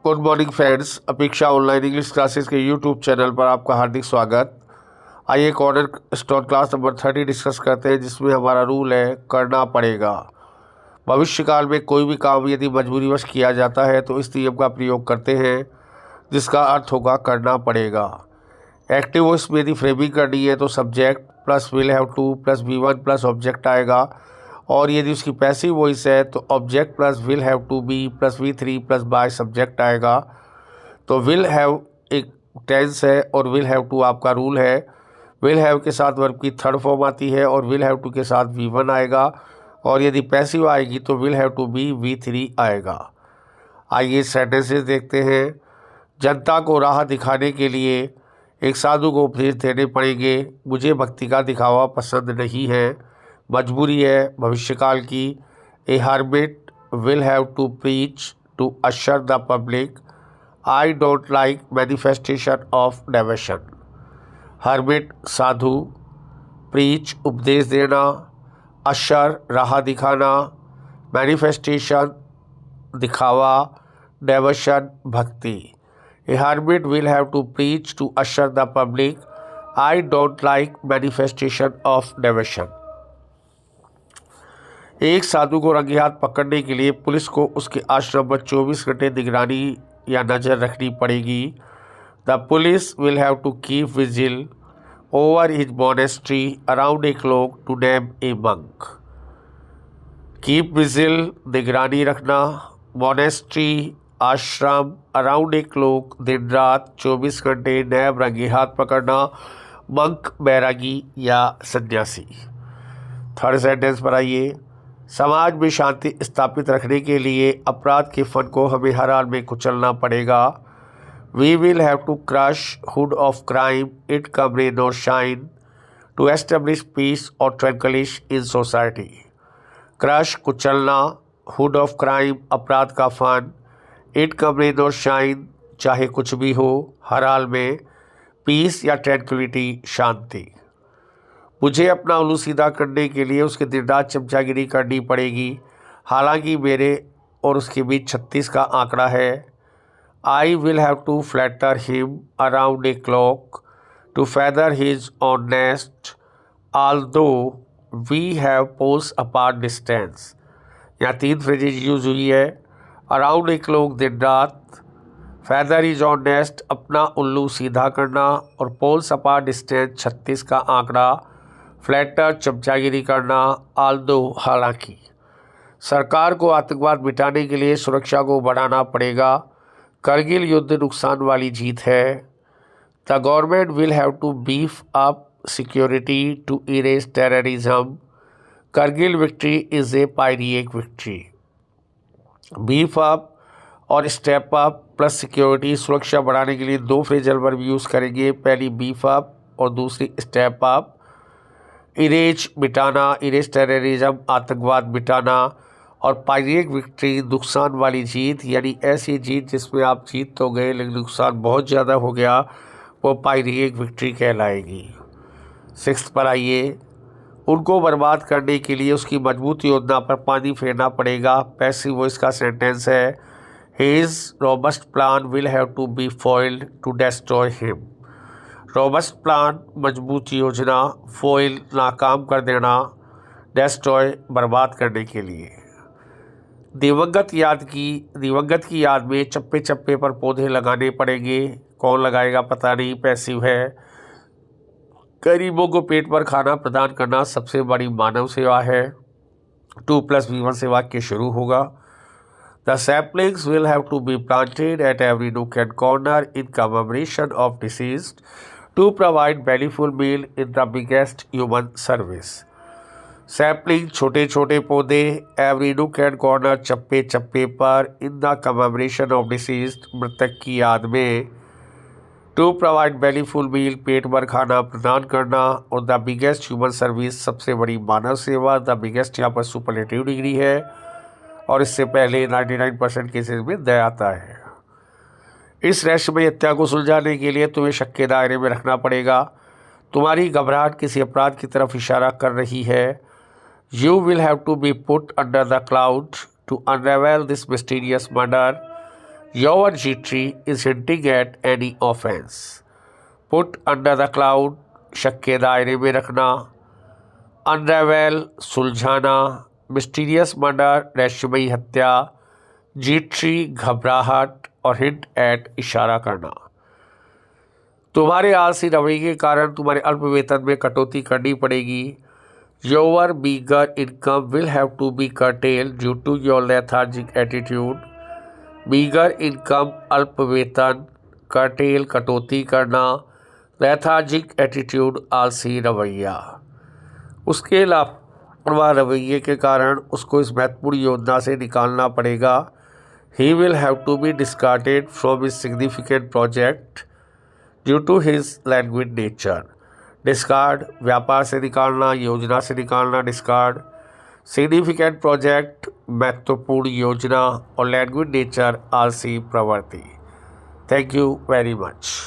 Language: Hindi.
गुड मॉर्निंग फ्रेंड्स, अपेक्षा ऑनलाइन इंग्लिश क्लासेस के यूट्यूब चैनल पर आपका हार्दिक स्वागत। आइए corner stone class number 30 discuss करते हैं, जिसमें हमारा रूल है करना पड़ेगा। भविष्य काल में कोई भी काम यदि मजबूरीवश किया जाता है तो इस नियम का प्रयोग करते हैं, जिसका अर्थ होगा करना पड़ेगा। एक्टिव वॉइस में यदि फ्रेमिंग करनी है तो subject plus will have to plus V1 plus object आएगा, और यदि उसकी पैसिव वॉइस है तो object plus will have to be plus V3 plus by subject आएगा। तो विल हैव एक टेंस है और विल हैव टू आपका रूल है। विल हैव के साथ वर्ब की थर्ड फॉर्म आती है और विल हैव टू के साथ V1 आएगा, और यदि पैसिव आएगी तो will have to B V3 आएगा। आइए सेंटेंसेस देखते हैं। जनता को राह दिखाने के लिए एक साधु को उपदेश देने पड़ेंगे। मुझे भक्ति का दिखावा पसंद नहीं है। मजबूरी है भविष्यकाल की। A hermit will have to preach to usher the public. I don't like manifestation of devotion. Hermit साधु, प्रीच उपदेश देना, अशर राह दिखाना, मैनिफेस्टेशन दिखावा, डेवोशन भक्ति। A hermit will have to preach to usher the public. I don't like manifestation of devotion. एक साधु को रंगे हाथ पकड़ने के लिए पुलिस को उसके आश्रम पर 24 घंटे निगरानी या नज़र रखनी पड़ेगी। The police will have to keep vigil over his monastery around a clock to name a monk. Keep vigil निगरानी रखना, मोनेस्ट्री आश्रम, अराउंड ए क्लॉक दिन रात 24 घंटे, नैब रंगे हाथ पकड़ना, मंक बैरागी या सन्यासी। थर्ड सेंटेंस पर आइए। समाज में शांति स्थापित रखने के लिए अपराध के फन को हमें हर हाल में कुचलना पड़ेगा। We will have to crush hood of crime, it come rain or shine, to establish peace और ट्रैंक्विलिश इन सोसाइटी। क्रश कुचलना, हुड ऑफ क्राइम अपराध का फन, it come rain or shine चाहे कुछ भी हो हर हाल में, पीस या ट्रैंक्विलिटी शांति। मुझे अपना उल्लू सीधा करने के लिए उसके दिन रात चमचागिरी करनी पड़ेगी, हालांकि मेरे और उसके बीच 36 का आंकड़ा है। I will have to flatter him around a clock to feather his on nest although we have poles apart distance. यहाँ 3 फ्रेजेज यूज हुई है। अराउंड ए क्लॉक दिन रात, फेदर इज ऑन नेस्ट अपना उल्लू सीधा करना, और पोल्स अपार्ट डिस्टेंस 36 का आंकड़ा, फ्लैटर चमचागिरी करना, आल्दो हालांकि। सरकार को आतंकवाद मिटाने के लिए सुरक्षा को बढ़ाना पड़ेगा। करगिल युद्ध नुकसान वाली जीत है। The government will have to beef up security to erase terrorism. Kargil victory is a pyrrhic victory. Beef up और स्टेप अप प्लस सिक्योरिटी, सुरक्षा बढ़ाने के लिए 2 फ्रेजल वर्ब यूज़ करेंगे। पहली बीफ अप और दूसरी स्टेप अप। इरेज मिटाना, इरेज टेररिज्म आतंकवाद मिटाना, और पायरिएक विक्ट्री नुकसान वाली जीत, यानी ऐसी जीत जिसमें आप जीत तो गए लेकिन नुकसान बहुत ज़्यादा हो गया, वो पायरिएक विक्ट्री कहलाएगी। 6 पर आइए। उनको बर्बाद करने के लिए उसकी मजबूत योजना पर पानी फेरना पड़ेगा। पैसिव वॉइस का सेंटेंस है। His robust plan will have to be foiled to destroy him. Robust plan मजबूत योजना, फॉइल नाकाम कर देना, डिस्ट्रॉय बर्बाद करने के लिए। दिवंगत की याद में चप्पे चप्पे पर पौधे लगाने पड़ेंगे। कौन लगाएगा पता नहीं, पैसिव है। गरीबों को पेट पर खाना प्रदान करना सबसे बड़ी मानव सेवा है। 2 + V1 से वाक्य शुरू होगा। The saplings will have to be planted at every nook and corner in commemoration of deceased to provide valuable meal in the biggest human service. Sapling छोटे छोटे पौधे, एवरी नूक एंड कॉर्नर चप्पे चप्पे पर, in the commemoration of deceased मृतक की याद में, टू प्रोवाइड वैल्यूफुल मील पेट भर खाना प्रदान करना, और द बिगेस्ट ह्यूमन सर्विस सबसे बड़ी मानव सेवा। द बिगेस्ट यहाँ पर सुपरलेटिव डिग्री है, और इससे पहले 99% केसेस में द आता है। इस रहस्यमय हत्या को सुलझाने के लिए तुम्हें शक के दायरे में रखना पड़ेगा। तुम्हारी घबराहट किसी अपराध की तरफ इशारा कर रही है। You will have to be put under the cloud to unravel this mysterious murder. Your G3 is hinting at any offense. Put under the cloud, शक के दायरे में रखना. Unravel, सुलझाना. Mysterious murder, रहस्यमयी हत्या. G3, घबराहट और हिंट एट, इशारा करना. तुम्हारे आलसी रवैये के कारण तुम्हारे अल्प वेतन में कटौती करनी पड़ेगी. Your meager income will have to be curtailed due to your lethargic attitude. meager income, अल्प वेतन. curtail, कटौती करना. lethargic attitude, आलसी रवैया. उसके लापरवाह रवैये के कारण उसको इस महत्वपूर्ण योजना से निकालना पड़ेगा. He will have to be discarded from his significant project due to his languid nature. Discard, व्यापार से निकालना, योजना से निकालना. डिस्कार्ड. सिग्निफिकेंट प्रोजेक्ट, महत्वपूर्ण योजना. और लैंग्वेज नेचर, आलसी प्रवृत्ति. Thank you very much.